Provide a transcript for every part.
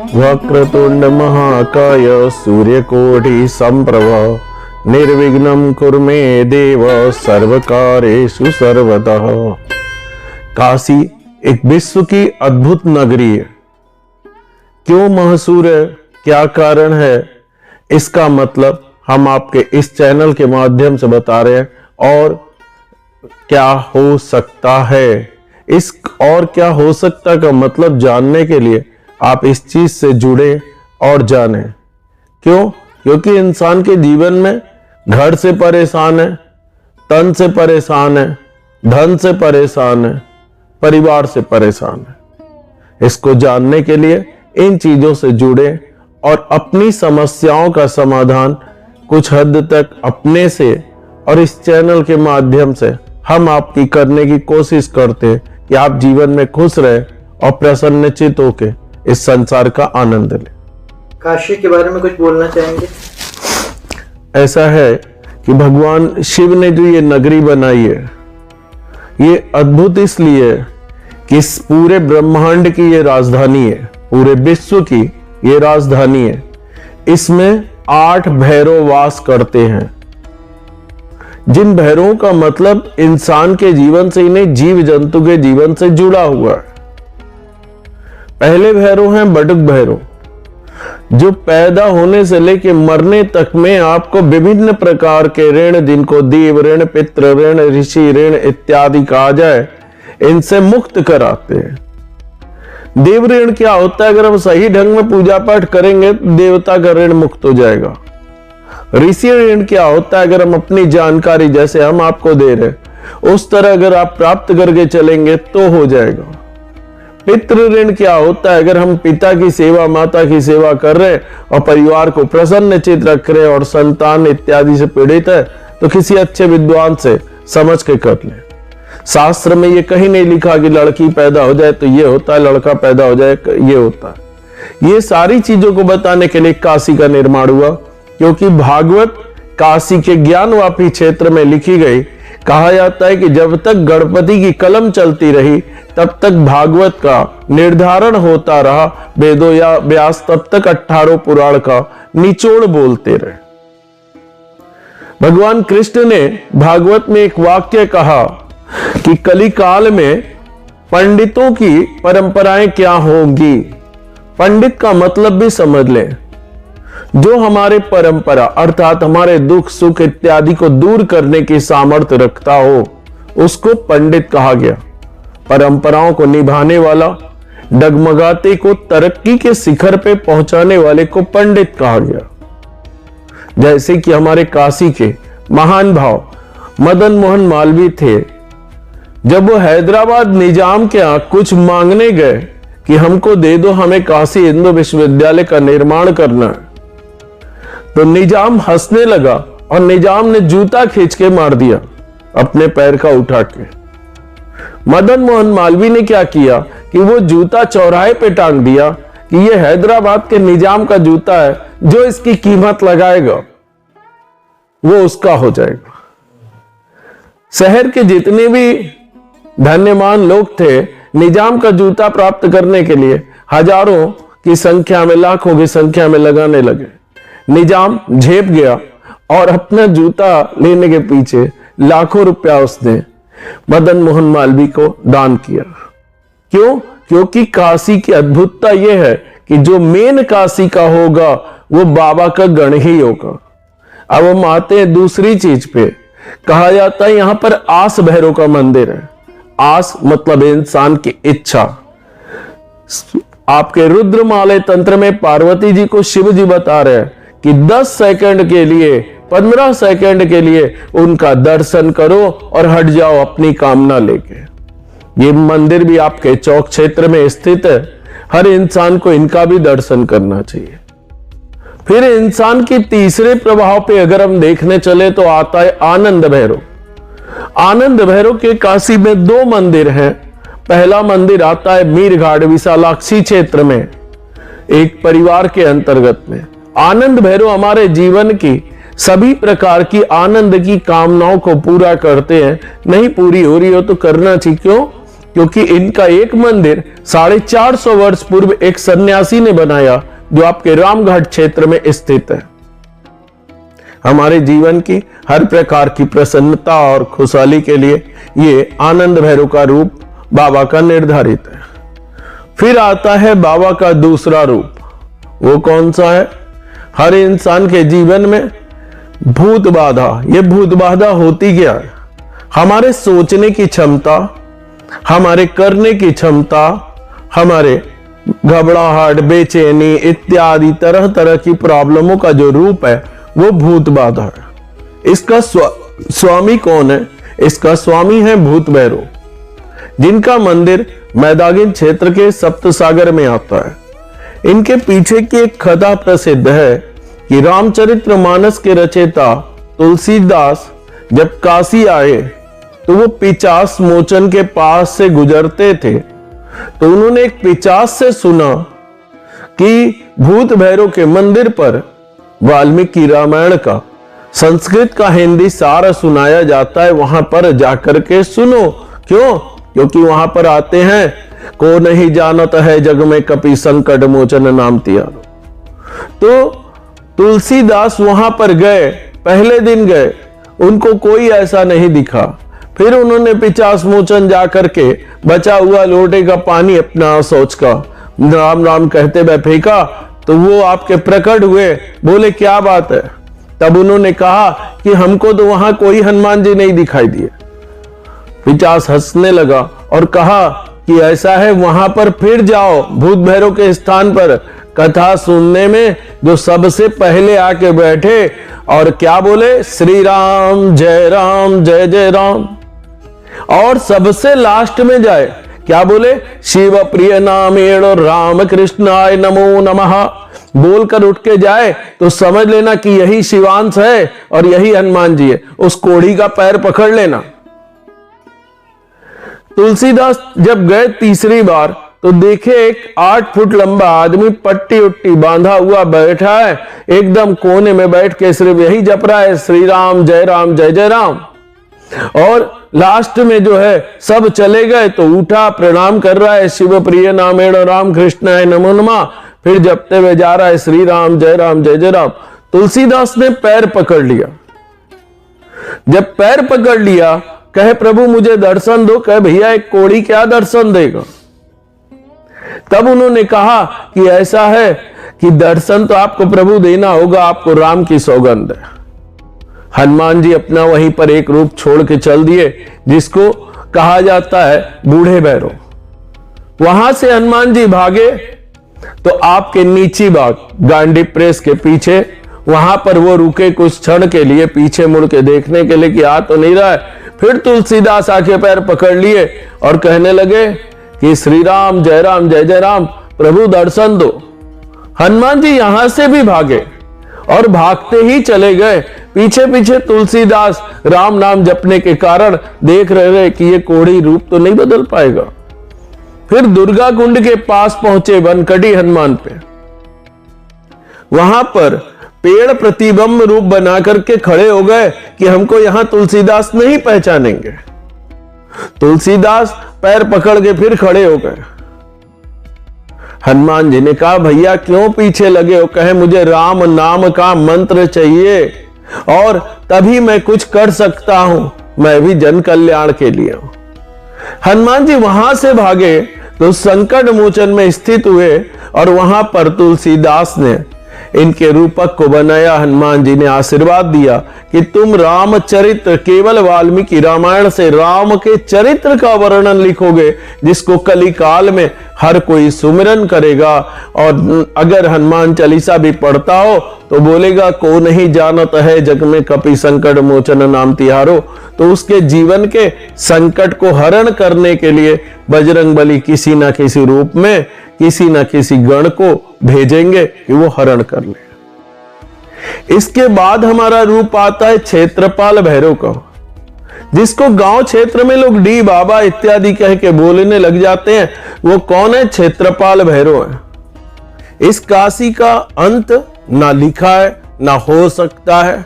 वक्रतुंड महाकाय सूर्यकोटि संप्रभ निर्विघ्नं कुरु मे देव सर्वकार्येषु सर्वतः। काशी एक विश्व की अद्भुत नगरी है। क्यों मशहूर है, क्या कारण है, इसका मतलब हम आपके इस चैनल के माध्यम से बता रहे हैं। और क्या हो सकता है, इस और क्या हो सकता का मतलब जानने के लिए आप इस चीज से जुड़े और जाने। क्यों? क्योंकि इंसान के जीवन में घर से परेशान है, तन से परेशान है, धन से परेशान है, परिवार से परेशान है। इसको जानने के लिए इन चीजों से जुड़े और अपनी समस्याओं का समाधान कुछ हद तक अपने से और इस चैनल के माध्यम से हम आपकी करने की कोशिश करते हैं कि आप जीवन में खुश रहे और प्रसन्नचित होके इस संसार का आनंद ले। काशी के बारे में कुछ बोलना चाहेंगे? ऐसा है कि भगवान शिव ने जो ये नगरी बनाई है, ये अद्भुत इसलिए कि इस पूरे ब्रह्मांड की ये राजधानी है, पूरे विश्व की ये राजधानी है। इसमें 8 भैरव वास करते हैं, जिन भैरवों का मतलब इंसान के जीवन से ही नहीं, जीव जंतु के जीवन से जुड़ा हुआ है। पहले भैरव हैं बटुक भैरव, जो पैदा होने से लेकर मरने तक में आपको विभिन्न प्रकार के ऋण, जिनको देव ऋण, पितृ ऋण, ऋषि ऋण इत्यादि कहा जाए, इनसे मुक्त कराते हैं। देव ऋण क्या होता है? अगर हम सही ढंग में पूजा पाठ करेंगे तो देवता का ऋण मुक्त हो जाएगा। ऋषि ऋण क्या होता है? अगर हम अपनी जानकारी जैसे हम आपको दे रहे उस तरह अगर आप प्राप्त करके चलेंगे तो हो जाएगा। पितृ ऋण क्या होता है? अगर हम पिता की सेवा, माता की सेवा कर रहे हैं और परिवार को प्रसन्नचित रख रहे हैं और संतान इत्यादि से पीड़ित है तो किसी अच्छे विद्वान से समझ के कर ले। शास्त्र में ये कहीं नहीं लिखा कि लड़की पैदा हो जाए तो ये होता है, लड़का पैदा हो जाए ये होता है। ये सारी चीजों को बताने के लिए काशी का निर्माण हुआ, क्योंकि भागवत काशी के ज्ञानवापी क्षेत्र में लिखी गई। कहा जाता है कि जब तक गणपति की कलम चलती रही तब तक भागवत का निर्धारण होता रहा। वेदों या व्यास तब तक 18 पुराण का निचोड़ बोलते रहे। भगवान कृष्ण ने भागवत में एक वाक्य कहा कि कलिकाल में पंडितों की परंपराएं क्या होंगी। पंडित का मतलब भी समझ लें, जो हमारे परंपरा अर्थात हमारे दुख सुख इत्यादि को दूर करने की सामर्थ्य रखता हो, उसको पंडित कहा गया। परंपराओं को निभाने वाला, डगमगाते को तरक्की के शिखर पे पहुंचाने वाले को पंडित कहा गया। जैसे कि हमारे काशी के महान भाव मदन मोहन मालवीय थे। जब वो हैदराबाद निजाम के यहाँ कुछ मांगने गए कि हमको दे दो, हमें काशी हिंदू विश्वविद्यालय का निर्माण करना है, तो निजाम हंसने लगा और निजाम ने जूता खींच के मार दिया अपने पैर का उठा के। मदन मोहन मालवीय ने क्या किया कि वो जूता चौराहे पे टांग दिया कि ये हैदराबाद के निजाम का जूता है, जो इसकी कीमत लगाएगा वो उसका हो जाएगा। शहर के जितने भी धन्यवान लोग थे, निजाम का जूता प्राप्त करने के लिए हजारों की संख्या में, लाखों की संख्या में लगाने लगे। निजाम झेप गया और अपना जूता लेने के पीछे लाखों रुपया उसने मदन मोहन मालवीय को दान किया। क्यों? क्योंकि काशी की अद्भुतता यह है कि जो मेन काशी का होगा वो बाबा का गण ही होगा। अब हम आते हैं दूसरी चीज पे। कहा जाता है यहां पर आस भैरव का मंदिर है। आस मतलब इंसान की इच्छा। आपके रुद्रमालय तंत्र में पार्वती जी को शिव जी बता रहे हैं कि 10 सेकंड के लिए, 15 सेकंड के लिए उनका दर्शन करो और हट जाओ अपनी कामना लेके। ये मंदिर भी आपके चौक क्षेत्र में स्थित है। हर इंसान को इनका भी दर्शन करना चाहिए। फिर इंसान के तीसरे प्रभाव पे अगर हम देखने चले तो आता है आनंद भैरव। आनंद भैरव के काशी में 2 मंदिर हैं। पहला मंदिर आता है मीरघाट विशालाक्षी क्षेत्र में, एक परिवार के अंतर्गत में। आनंद भैरव हमारे जीवन की सभी प्रकार की आनंद की कामनाओं को पूरा करते हैं। नहीं पूरी हो रही हो तो करना चाहिए। क्यों? क्योंकि इनका एक मंदिर 450 वर्ष पूर्व एक सन्यासी ने बनाया, जो आपके रामघाट क्षेत्र में स्थित है। हमारे जीवन की हर प्रकार की प्रसन्नता और खुशहाली के लिए ये आनंद भैरव का रूप बाबा का निर्धारित है। फिर आता है बाबा का दूसरा रूप। वो कौन सा है? हर इंसान के जीवन में भूत बाधा। ये भूत बाधा होती क्या है? हमारे सोचने की क्षमता, हमारे करने की क्षमता, हमारे घबराहट, बेचैनी इत्यादि तरह तरह की प्रॉब्लमों का जो रूप है वो भूत बाधा है। इसका स्वामी कौन है? इसका स्वामी है भूत भैरव, जिनका मंदिर मैदागिन क्षेत्र के सप्तसागर में आता है। इनके पीछे की एक कथा प्रसिद्ध है कि रामचरितमानस के रचयिता तुलसीदास जब काशी आए तो वो पिचास मोचन के पास से गुजरते थे, तो उन्होंने एक पिचास से सुना कि भूत भैरव के मंदिर पर वाल्मीकि रामायण का संस्कृत का हिंदी सार सुनाया जाता है, वहां पर जाकर के सुनो। क्यों? क्योंकि वहां पर आते हैं, को नहीं जानत है जग में कपि संकट मोचन नाम तिहारो। तो तुलसीदास वहां पर गए, पहले दिन गए, उनको कोई ऐसा नहीं दिखा। फिर उन्होंने 50 मोचन जाकर के बचा हुआ लोटे का पानी अपना सोच का राम राम कहते हुए फेंका, तो वो आपके प्रकट हुए, बोले क्या बात है? तब उन्होंने कहा कि हमको तो वहां कोई हनुमान जी नहीं दिखाई दिए। 50 हंसने लगा और कहा कि ऐसा है, वहां पर फिर जाओ भूत भैरव के स्थान पर, कथा सुनने में जो सबसे पहले आके बैठे और क्या बोले, श्री राम जय जय राम, और सबसे लास्ट में जाए क्या बोले, शिव प्रिय नामेण राम कृष्णाय नमो नमः बोलकर उठ के जाए, तो समझ लेना कि यही शिवांश है और यही हनुमान जी है। उस कोढ़ी का पैर पकड़ लेना। तुलसीदास जब गए तीसरी बार तो देखे एक 8 फुट लंबा आदमी पट्टी उट्टी बांधा हुआ बैठा है, एकदम कोने में बैठ के सिर्फ यही जप रहा है, श्री राम जय जय राम। और लास्ट में जो है सब चले गए तो उठा, प्रणाम कर रहा है, शिव प्रिय नामेण राम कृष्णाय नमो नमः, फिर जपते हुए जा रहा है, श्री राम जय जय राम। तुलसीदास ने पैर पकड़ लिया। जब पैर पकड़ लिया, कहे प्रभु मुझे दर्शन दो। कहे भैया एक कोढ़ी क्या दर्शन देगा? तब उन्होंने कहा कि ऐसा है कि दर्शन तो आपको प्रभु देना होगा, आपको राम की सौगंध है। हनुमान जी अपना वहीं पर एक रूप छोड़ के चल दिए, जिसको कहा जाता है बूढ़े भैरव। वहां से हनुमान जी भागे तो आपके नीची बाग गांडी प्रेस के पीछे, वहां पर वो रुके कुछ क्षण के लिए, पीछे मुड़ के देखने के लिए कि आ तो नहीं रहा है। फिर तुलसीदास आके पैर पकड़ लिए और कहने लगे कि श्री राम जय जय राम, प्रभु दर्शन दो। हनुमान जी यहां से भी भागे और भागते ही चले गए। पीछे पीछे तुलसीदास राम नाम जपने के कारण देख रहे कि ये कोढ़ी रूप तो नहीं बदल पाएगा। फिर दुर्गा कुंड के पास पहुंचे वनकटी हनुमान पे। वहां पर पेड़ प्रतिबिंब रूप बना करके खड़े हो गए कि हमको यहां तुलसीदास नहीं पहचानेंगे। तुलसीदास पैर पकड़ के फिर खड़े हो गए। हनुमान जी ने कहा भैया क्यों पीछे लगे हो? कहे मुझे राम नाम का मंत्र चाहिए और तभी मैं कुछ कर सकता हूं, मैं भी जन कल्याण के लिए हूं। हनुमान जी वहां से भागे तो संकट मोचन में स्थित हुए और वहां पर तुलसीदास ने इनके रूपक को बनाया। हनुमान जी ने आशीर्वाद दिया कि तुम रामचरित्र, केवल वाल्मीकि रामायण से राम के चरित्र का वर्णन लिखोगे, जिसको कली काल में हर कोई सुमिरन करेगा। और अगर हनुमान चालीसा भी पढ़ता हो तो बोलेगा को नहीं जानत है जग में कपि संकट मोचन नाम तिहारो। तो उसके जीवन के संकट को हरण करने के लिए बजरंग बली किसी ना किसी रूप में किसी न किसी गण को भेजेंगे कि वो हरण कर ले। इसके बाद हमारा रूप आता है क्षेत्रपाल भैरव का, जिसको गांव क्षेत्र में लोग डी बाबा इत्यादि कह के बोलने लग जाते हैं। वो कौन है? क्षेत्रपाल भैरव है। इस काशी का अंत ना लिखा है ना हो सकता है।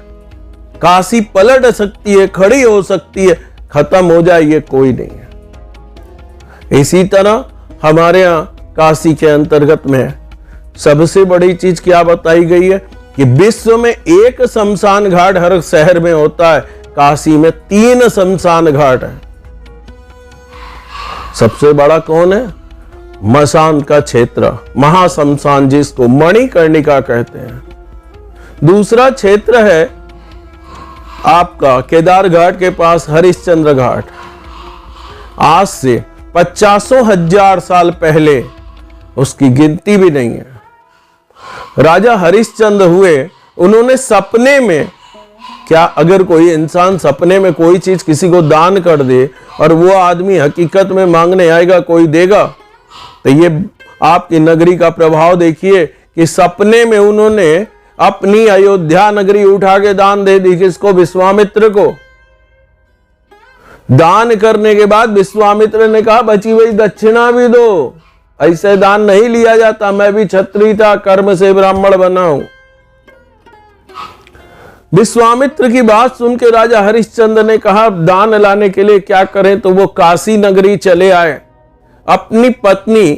काशी पलट सकती है, खड़ी हो सकती है, खत्म हो जाए, ये कोई नहीं है। इसी तरह हमारे यहाँ काशी के अंतर्गत में सबसे बड़ी चीज क्या बताई गई है कि विश्व में एक शमशान घाट हर शहर में होता है, काशी में 3 शमशान घाट है। सबसे बड़ा कौन है? मसान का क्षेत्र, महाशमशान, जिसको मणिकर्णिका कहते हैं। दूसरा क्षेत्र है आपका केदार घाट के पास हरिश्चंद्र घाट। आज से 50,000 साल पहले, उसकी गिनती भी नहीं है, राजा हरिश्चंद्र हुए। उन्होंने सपने में, क्या अगर कोई इंसान सपने में कोई चीज किसी को दान कर दे और वो आदमी हकीकत में मांगने आएगा, कोई देगा? तो ये आपकी नगरी का प्रभाव देखिए कि सपने में उन्होंने अपनी अयोध्या नगरी उठा के दान दे दी। किसको? विश्वामित्र को। दान करने के बाद विश्वामित्र ने कहा बची हुई दक्षिणा भी दो, ऐसे दान नहीं लिया जाता, मैं भी क्षत्रिय था, कर्म से ब्राह्मण बना हूं। विश्वामित्र की बात सुन के राजा हरिश्चंद्र ने कहा दान लाने के लिए क्या करें, तो वो काशी नगरी चले आए। अपनी पत्नी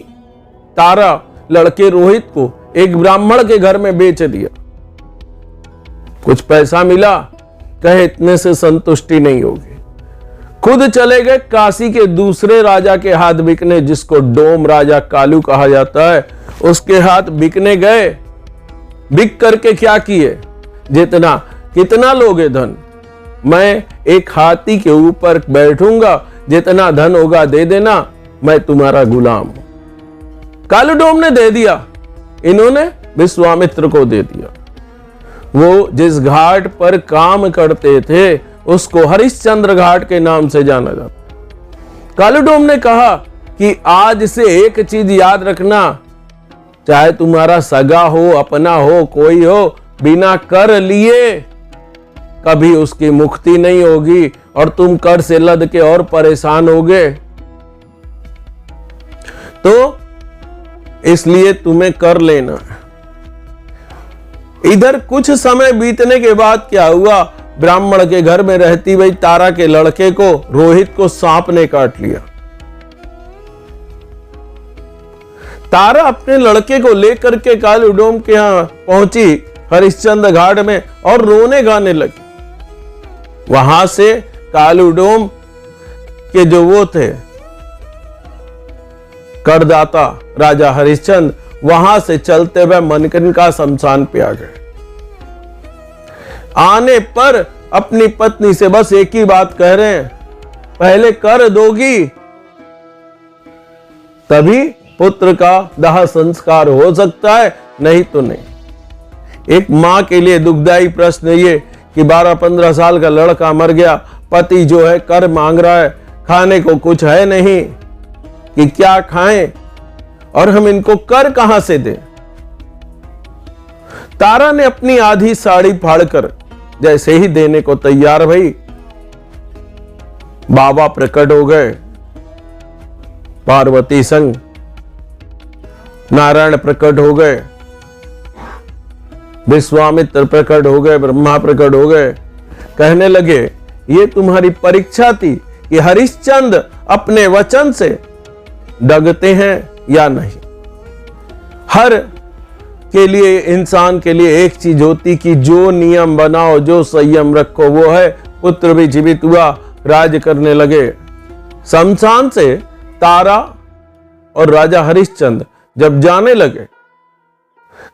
तारा, लड़के रोहित को एक ब्राह्मण के घर में बेच दिया। कुछ पैसा मिला, कहे इतने से संतुष्टि नहीं होगी, खुद चले गए काशी के दूसरे राजा के हाथ बिकने, जिसको डोम राजा कालू कहा जाता है, उसके हाथ बिकने गए। बिक करके क्या किए? जितना कितना लोगे धन? मैं एक हाथी के ऊपर बैठूंगा, जितना धन होगा दे देना, मैं तुम्हारा गुलाम हूं। कालू डोम ने दे दिया, इन्होंने विश्वामित्र को दे दिया। वो जिस घाट पर काम करते थे उसको हरिश्चंद्र घाट के नाम से जाना जाता। कालू डोम ने कहा कि आज से एक चीज याद रखना, चाहे तुम्हारा सगा हो, अपना हो, कोई हो, बिना कर लिए कभी उसकी मुक्ति नहीं होगी और तुम कर से लद के और परेशान होगे। तो इसलिए तुम्हें कर लेना है। इधर कुछ समय बीतने के बाद क्या हुआ? ब्राह्मण के घर में रहती हुई तारा के लड़के को, रोहित को, सांप ने काट लिया। तारा अपने लड़के को लेकर के कालू डोम के यहां पहुंची हरिश्चंद्र घाट में और रोने गाने लगी। वहां से कालू डोम के जो वो थे करदाता राजा हरिश्चंद्र, वहां से चलते हुए मणिकर्णिका शमशान पे आ गए। आने पर अपनी पत्नी से बस एक ही बात कह रहे हैं, पहले कर दोगी तभी पुत्र का दाह संस्कार हो सकता है, नहीं तो नहीं। एक मां के लिए दुखदाई प्रश्न ये कि 12-15 साल का लड़का मर गया, पति जो है कर मांग रहा है, खाने को कुछ है नहीं कि क्या खाएं, और हम इनको कर कहां से दें? तारा ने अपनी आधी साड़ी फाड़कर जैसे ही देने को तैयार भई, बाबा प्रकट हो गए, पार्वती संग नारायण प्रकट हो गए, विश्वामित्र प्रकट हो गए, ब्रह्मा प्रकट हो गए। कहने लगे ये तुम्हारी परीक्षा थी कि हरिश्चंद्र अपने वचन से डगते हैं या नहीं। हर के लिए, इंसान के लिए एक चीज होती कि जो नियम बनाओ, जो संयम रखो, वो है पुत्र भी जीवित हुआ, राज करने लगे। शमशान से तारा और राजा हरिश्चंद्र जब जाने लगे,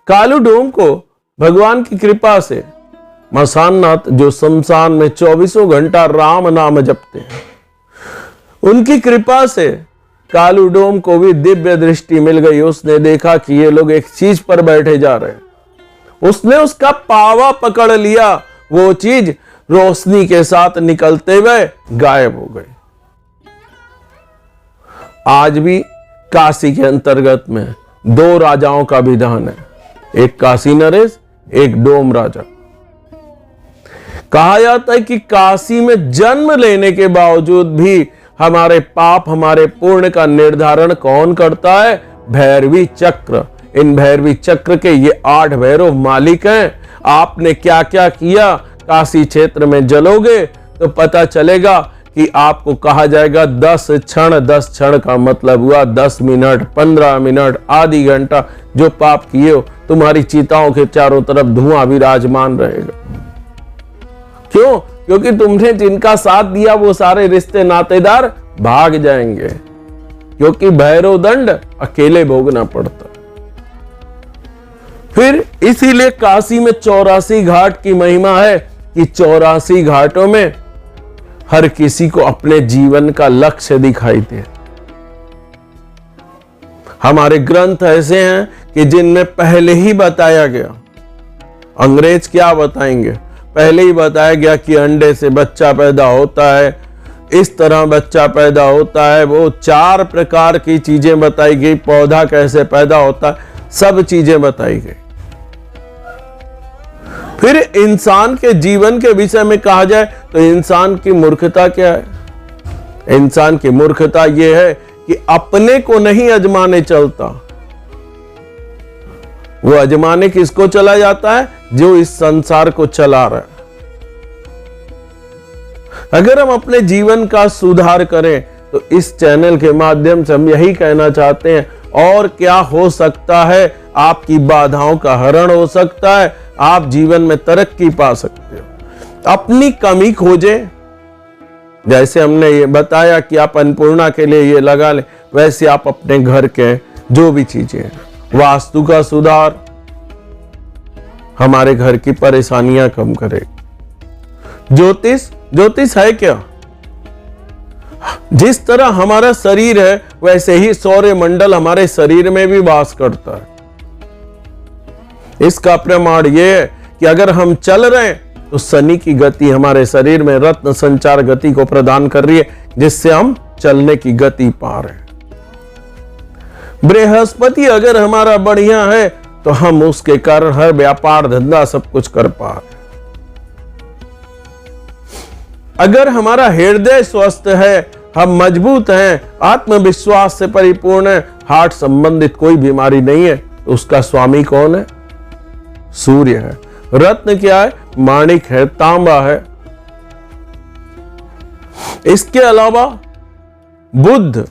कालू डोम को भगवान की कृपा से मसाननाथ जो शमशान में 24 घंटा राम नाम जपते हैं, उनकी कृपा से कालू डोम को भी दिव्य दृष्टि मिल गई। उसने देखा कि ये लोग एक चीज पर बैठे जा रहे हैं। उसने उसका पावा पकड़ लिया, वो चीज रोशनी के साथ निकलते हुए गायब हो गई। आज भी काशी के अंतर्गत में 2 राजाओं का विधान है, एक काशी नरेश, एक डोम राजा। कहा जाता है कि काशी में जन्म लेने के बावजूद भी हमारे पाप, हमारे पुण्य का निर्धारण कौन करता है? भैरवी चक्र। इन भैरवी चक्र के ये 8 भैरव मालिक हैं। आपने क्या क्या किया, काशी क्षेत्र में जलोगे तो पता चलेगा कि आपको कहा जाएगा 10 क्षण, 10 क्षण का मतलब हुआ 10 मिनट, 15 मिनट, आधी घंटा, जो पाप किए हो तुम्हारी चिताओं के चारों तरफ धुआं विराजमान रहेगा। क्यों? क्योंकि तुमने जिनका साथ दिया वो सारे रिश्ते नातेदार भाग जाएंगे, क्योंकि भैरव दंड अकेले भोगना पड़ता। फिर इसीलिए काशी में 84 घाट की महिमा है कि 84 घाटों में हर किसी को अपने जीवन का लक्ष्य दिखाई दे। हमारे ग्रंथ ऐसे हैं कि जिनमें पहले ही बताया गया, अंग्रेज क्या बताएंगे, पहले ही बताया गया कि अंडे से बच्चा पैदा होता है, इस तरह बच्चा पैदा होता है, वो 4 प्रकार की चीजें बताई गई, पौधा कैसे पैदा होता है, सब चीजें बताई गई। फिर इंसान के जीवन के विषय में कहा जाए तो इंसान की मूर्खता क्या है? इंसान की मूर्खता यह है कि अपने को नहीं अजमाने चलता, वो अजमाने किसको चला जाता है? जो इस संसार को चला रहा है। अगर हम अपने जीवन का सुधार करें तो इस चैनल के माध्यम से हम यही कहना चाहते हैं, और क्या हो सकता है, आपकी बाधाओं का हरण हो सकता है, आप जीवन में तरक्की पा सकते हो। अपनी कमी खोजें, जैसे हमने ये बताया कि आप अन्नपूर्णा के लिए ये लगा लें, वैसे आप अपने घर के जो भी चीजें हैं, वास्तु का सुधार हमारे घर की परेशानियां कम करेगी। ज्योतिष है क्या? जिस तरह हमारा शरीर है वैसे ही सौर्य मंडल हमारे शरीर में भी वास करता है। इसका प्रमाण यह है कि अगर हम चल रहे हैं तो शनि की गति हमारे शरीर में रत्न संचार गति को प्रदान कर रही है, जिससे हम चलने की गति पा रहे हैं। बृहस्पति अगर हमारा बढ़िया है तो हम उसके कारण हर व्यापार धंधा सब कुछ कर पा रहे हैं। अगर हमारा हृदय स्वस्थ है, हम मजबूत हैं, आत्मविश्वास से परिपूर्ण है, हार्ट संबंधित कोई बीमारी नहीं है, तो उसका स्वामी कौन है? सूर्य है। रत्न क्या है? माणिक है, तांबा है। इसके अलावा बुध।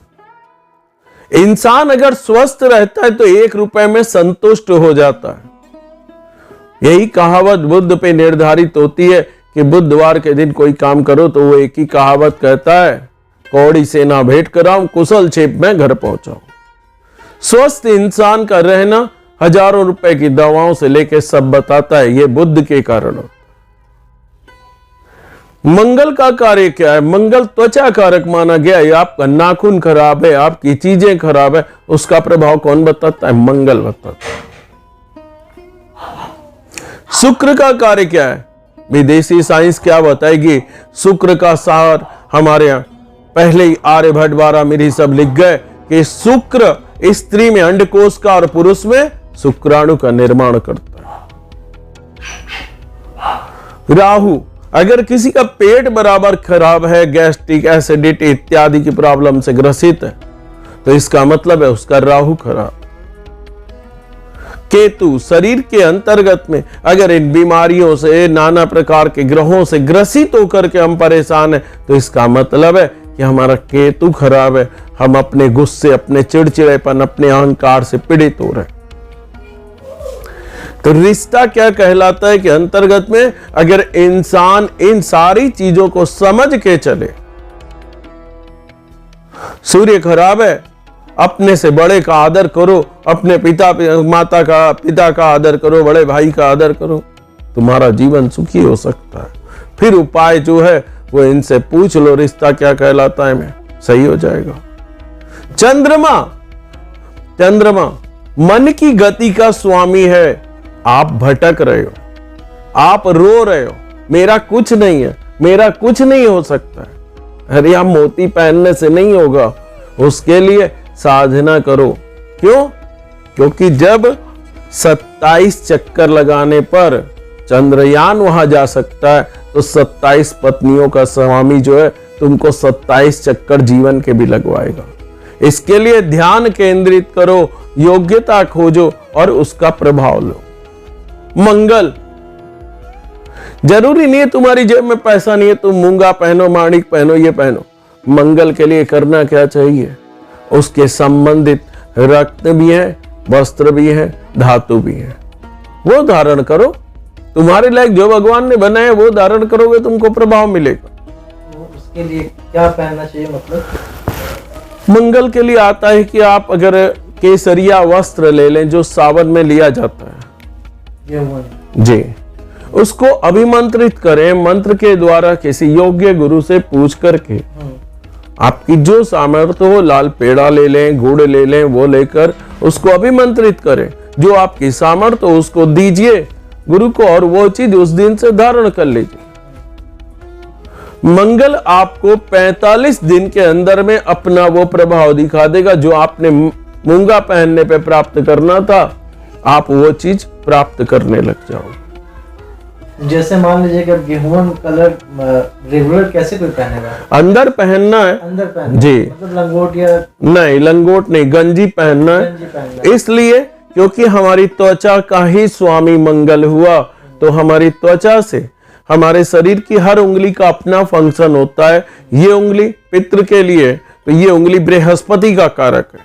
इंसान अगर स्वस्थ रहता है तो 1 रुपए में संतुष्ट हो जाता है। यही कहावत बुद्ध पे निर्धारित होती है कि बुधवार के दिन कोई काम करो तो वो एक ही कहावत कहता है, कौड़ी से ना भेंट कराऊं, कुशल छेप में घर पहुंचाऊं। स्वस्थ इंसान का रहना हजारों रुपए की दवाओं से लेके सब बताता है, ये बुद्ध के कारण। मंगल का कार्य क्या है? मंगल त्वचा कारक माना गया है। आपका नाखून खराब है, आपकी चीजें खराब है, उसका प्रभाव कौन बताता है? मंगल बताता है। शुक्र का कार्य क्या है? विदेशी साइंस क्या बताएगी? शुक्र का सार हमारे यहां पहले ही आर्यभट्ट, बारामिरी सब लिख गए कि शुक्र स्त्री में अंडकोश का और पुरुष में शुक्राणु का निर्माण करता है। राहु, अगर किसी का पेट बराबर खराब है, गैस्ट्रिक, एसिडिटी इत्यादि की प्रॉब्लम से ग्रसित है, तो इसका मतलब है उसका राहु खराब। केतु, शरीर के अंतर्गत में अगर इन बीमारियों से, नाना प्रकार के ग्रहों से ग्रसित होकर के हम परेशान हैं, तो इसका मतलब है कि हमारा केतु खराब है। हम अपने गुस्से, अपने चिड़चिड़ेपन, अपने अहंकार से पीड़ित हो रहे हैं। तो रिश्ता क्या कहलाता है कि अंतर्गत में अगर इंसान इन सारी चीजों को समझ के चले। सूर्य खराब है, अपने से बड़े का आदर करो, अपने पिता का आदर करो, बड़े भाई का आदर करो, तुम्हारा जीवन सुखी हो सकता है। फिर उपाय जो है वो इनसे पूछ लो, रिश्ता क्या कहलाता है, में सही हो जाएगा। चंद्रमा मन की गति का स्वामी है। आप भटक रहे हो, आप रो रहे हो, मेरा कुछ नहीं है, मेरा कुछ नहीं हो सकता है। अरे आप मोती पहनने से नहीं होगा, उसके लिए साधना करो। क्यों? क्योंकि जब 27 चक्कर लगाने पर चंद्रयान वहां जा सकता है, तो 27 पत्नियों का स्वामी जो है तुमको 27 चक्कर जीवन के भी लगवाएगा। इसके लिए ध्यान केंद्रित करो, योग्यता खोजो और उसका प्रभाव लो। मंगल, जरूरी नहीं है तुम्हारी जेब में पैसा नहीं है तुम मूंगा पहनो, माणिक पहनो, ये पहनो। मंगल के लिए करना क्या चाहिए? उसके संबंधित रत्न भी है, वस्त्र भी है, धातु भी है, वो धारण करो। तुम्हारे लायक जो भगवान ने बनाया वो धारण करोगे, तुमको प्रभाव मिलेगा। उसके लिए क्या पहनना चाहिए? मतलब मंगल के लिए आता है कि आप अगर केसरिया वस्त्र ले लें, जो सावन में लिया जाता है, ये हुआ जी, उसको अभिमंत्रित करें मंत्र के द्वारा, किसी योग्य गुरु से पूछ करके। आपकी जो सामर्थ्य हो, लाल पेड़ा ले लें, गुड़ ले लें, वो लेकर उसको अभिमंत्रित करें। जो आपकी सामर्थ्य हो उसको दीजिए गुरु को, और वो चीज उस दिन से धारण कर लीजिए। मंगल आपको 45 दिन के अंदर में अपना वो प्रभाव दिखा देगा जो आपने मूंगा पहनने पे प्राप्त करना था, आप वो चीज प्राप्त करने लग जाओगे। जैसे मान लीजिए कि गेहूं कलर रेगुलर कैसे कोई पहनेगा? अंदर पहनना है, अंदर पहनना जी, मतलब लंगोट या नहीं, लंगोट नहीं, गंजी पहनना गंजी है। पहनना। इसलिए क्योंकि हमारी त्वचा का ही स्वामी मंगल हुआ, तो हमारी त्वचा से हमारे शरीर की हर उंगली का अपना फंक्शन होता है। ये उंगली पितृ के लिए, तो ये उंगली बृहस्पति का कारक है।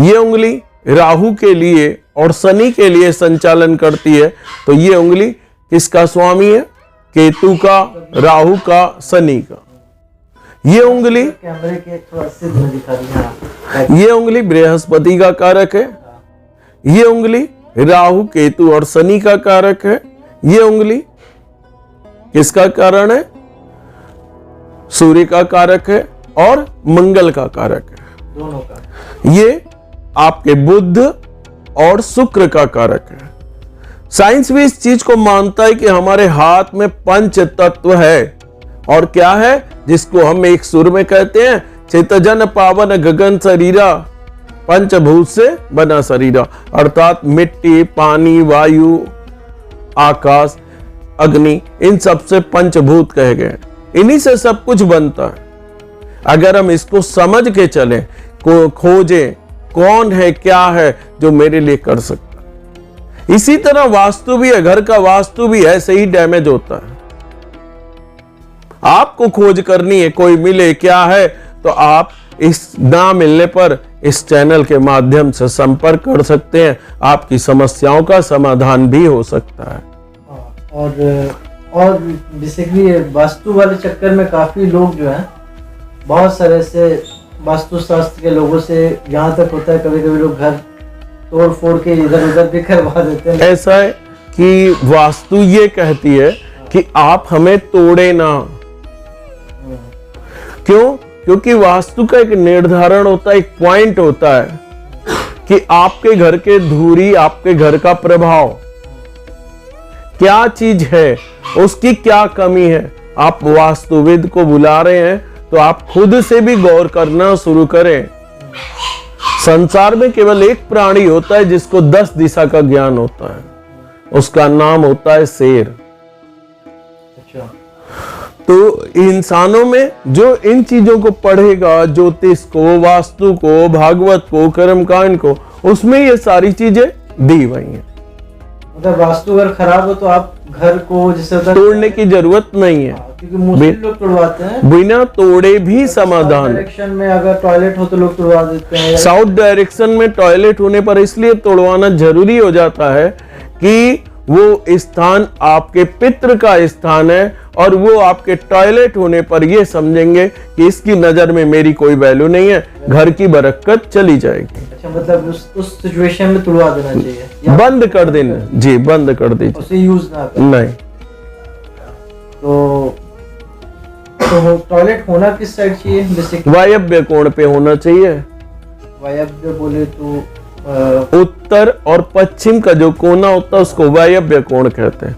ये उंगली राहु के लिए और शनि के लिए संचालन करती है, तो ये उंगली किसका स्वामी है? केतु का, राहु का, शनि का। ये उंगली, कैमरे के थोड़ा सिद्ध में दिखा दिया। ये उंगली बृहस्पति का कारक है। ये उंगली राहु, केतु और शनि का कारक है। ये उंगली किसका कारण है? सूर्य का कारक है और मंगल का कारक है। दोनों का। ये आपके बुध और शुक्र का कारक है। साइंस भी इस चीज को मानता है कि हमारे हाथ में पंच तत्व है, और क्या है, जिसको हम एक सुर में कहते हैं, चितजन पावन गगन शरीरा, पंचभूत से बना शरीरा, अर्थात मिट्टी, पानी, वायु, आकाश, अग्नि, इन सब से पंचभूत कहे गए। इन्हीं से सब कुछ बनता है। अगर हम इसको समझ के चलें, को खोजें कौन है, क्या है जो मेरे लिए कर सकता है। इसी तरह वास्तु भी है, घर का वास्तु भी ऐसे ही डैमेज होता है। आपको खोज करनी है, कोई मिले क्या है, तो आप इस ना मिलने पर इस चैनल के माध्यम से संपर्क कर सकते हैं। आपकी समस्याओं का समाधान भी हो सकता है। और बेसिकली वास्तु वाले चक्कर में काफी लोग जो हैं, बहुत सारे से वास्तु शास्त्र के लोगों से यहाँ तक होता है, कभी कभी लोग घर तोड़ फोड़ के इधर उधर भी करवा देते हैं। ऐसा है कि वास्तु ये कहती है कि आप हमें तोड़े ना। क्यों? क्योंकि वास्तु का एक निर्धारण होता है, एक पॉइंट होता है कि आपके घर के धूरी, आपके घर का प्रभाव क्या चीज है, उसकी क्या कमी है। आप वास्तुविद को बुला रहे हैं, तो आप खुद से भी गौर करना शुरू करें। संसार में केवल एक प्राणी होता है जिसको 10 दिशा का ज्ञान होता है, उसका नाम होता है शेर। अच्छा। तो इंसानों में जो इन चीजों को पढ़ेगा, ज्योतिष को, वास्तु को, भागवत को, कर्मकांड को, उसमें ये सारी चीजें दी हुई हैं। मतलब वास्तु अगर खराब हो तो आप घर को जैसे तोड़ने की जरूरत नहीं है, क्योंकि मोस्टली लोग तोड़वाते हैं। बिना तोड़े भी समाधान है। डायरेक्शन में अगर टॉयलेट हो तो लोग तोड़वा देते हैं। साउथ डायरेक्शन में टॉयलेट होने पर इसलिए तोड़वाना जरूरी हो जाता है कि वो स्थान आपके पितृ का स्थान है, और वो आपके टॉयलेट होने पर ये समझेंगे कि इसकी नजर में मेरी कोई वैल्यू नहीं है, घर की बरकत चली जाएगी। अच्छा, मतलब उस सिचुएशन में तुड़वा देना चाहिए या बंद कर देना जी, बंद कर दीजिए, उसे यूज ना करें। नहीं। तो टॉयलेट होना किस साइड चाहिए? बेसिकली वायव्य कोण पे होना चाहिए। वायव्य बोले तो उत्तर और पश्चिम का जो कोना होता है उसको वायव्य कोण कहते हैं।